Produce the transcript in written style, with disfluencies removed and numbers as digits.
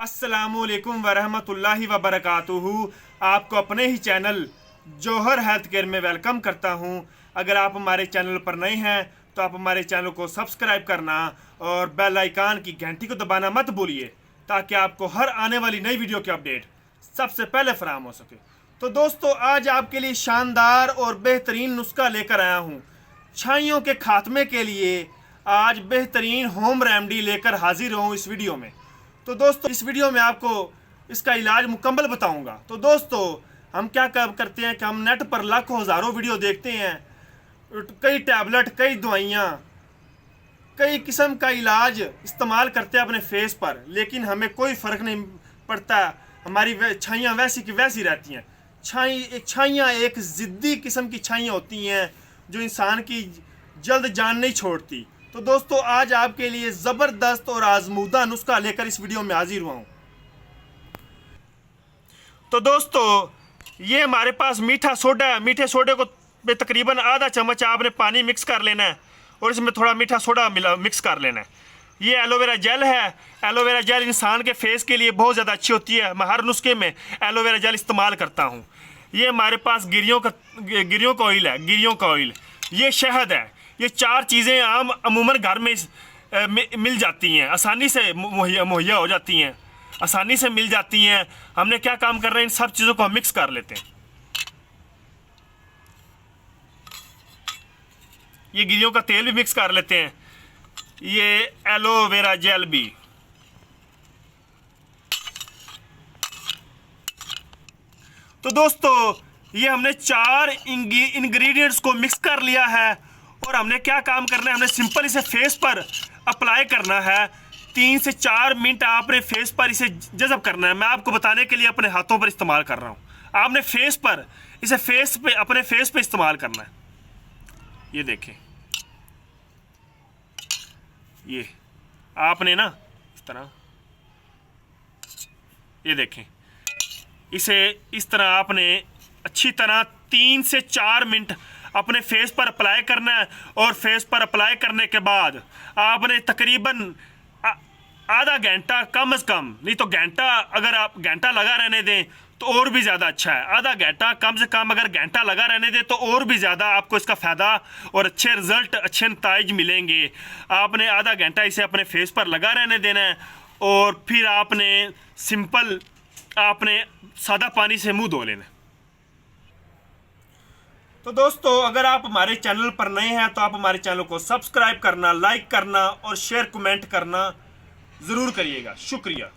अस्सलामुअलैकुम वरहमतुल्लाहि वबरकातुहू। आपको अपने ही चैनल जौहर हेल्थ केयर में वेलकम करता हूं। अगर आप हमारे चैनल पर नए हैं तो आप हमारे चैनल को सब्सक्राइब करना और बेल आइकन की घंटी को दबाना मत भूलिए, ताकि आपको हर आने वाली नई वीडियो की अपडेट सबसे पहले फराहम हो सके। तो दोस्तों, आज आपके लिए शानदार और बेहतरीन नुस्खा लेकर आया हूँ। छाइयों के खात्मे के लिए आज बेहतरीन होम रेमेडी लेकर हाजिर हूँ इस वीडियो में। तो दोस्तों, इस वीडियो में आपको इसका इलाज मुकम्मल बताऊंगा। तो दोस्तों, हम क्या करते हैं कि हम नेट पर लाखों हज़ारों वीडियो देखते हैं, कई टैबलेट, कई दवाइयाँ, कई किस्म का इलाज इस्तेमाल करते हैं अपने फेस पर, लेकिन हमें कोई फ़र्क नहीं पड़ता। हमारी छाइयाँ वैसी की वैसी रहती हैं। छाइयाँ एक ज़िद्दी किस्म की छाइयाँ होती हैं जो इंसान की जल्द जान नहीं छोड़ती। तो दोस्तों, आज आपके लिए ज़बरदस्त और आजमूदा नुस्खा लेकर इस वीडियो में हाजिर हुआ हूँ। तो दोस्तों, ये हमारे पास मीठा सोडा है। मीठे सोडे को तकरीबन आधा चम्मच आपने पानी मिक्स कर लेना है और इसमें थोड़ा मीठा सोडा मिक्स कर लेना है। ये एलोवेरा जेल है। एलोवेरा जेल इंसान के फेस के लिए बहुत ज़्यादा अच्छी होती है। मैं हर नुस्खे में एलोवेरा जेल इस्तेमाल करता हूँ। ये हमारे पास गिरियों का ऑयल है, गिरियों का ऑयल। ये शहद है। ये चार चीज़ें अमूमन घर में मिल जाती हैं, आसानी से मुहैया हो जाती हैं, आसानी से मिल जाती हैं। हमने क्या काम कर रहे हैं, इन सब चीज़ों को हम मिक्स कर लेते हैं। ये गिरियों का तेल भी मिक्स कर लेते हैं, ये एलोवेरा जेल भी। तो दोस्तों, ये हमने चार इंग्रेडिएंट्स को मिक्स कर लिया है और हमने क्या काम करना है, हमने सिंपल इसे फेस पर अप्लाई करना है। 3 से 4 मिनट आपने फेस पर इसे जज़ब करना है। मैं आपको बताने के लिए अपने हाथों पर इस्तेमाल कर रहा हूँ। आपने फेस पर इसे अपने फेस पे इस्तेमाल करना है। ये देखें, ये आपने ना इस तरह, ये देखें, इसे इस तरह आपने अच्छी तरह 3 से 4 मिनट अपने फेस पर अप्लाई करना है। और फेस पर अप्लाई करने के बाद आपने तकरीबन आधा घंटा, कम से कम, नहीं तो घंटा, अगर आप घंटा लगा रहने दें तो और भी ज़्यादा अच्छा है। आधा घंटा कम से कम अगर घंटा लगा रहने दें तो और भी ज़्यादा आपको इसका फ़ायदा और अच्छे रिज़ल्ट, अच्छे नताइज मिलेंगे। आपने आधा घंटा इसे अपने फेस पर लगा रहने देना है और फिर आपने सिंपल आपने सादा पानी से मुंह धो लेना। तो दोस्तों, अगर आप हमारे चैनल पर नए हैं तो आप हमारे चैनल को सब्सक्राइब करना, लाइक करना और शेयर कमेंट करना ज़रूर करिएगा। शुक्रिया।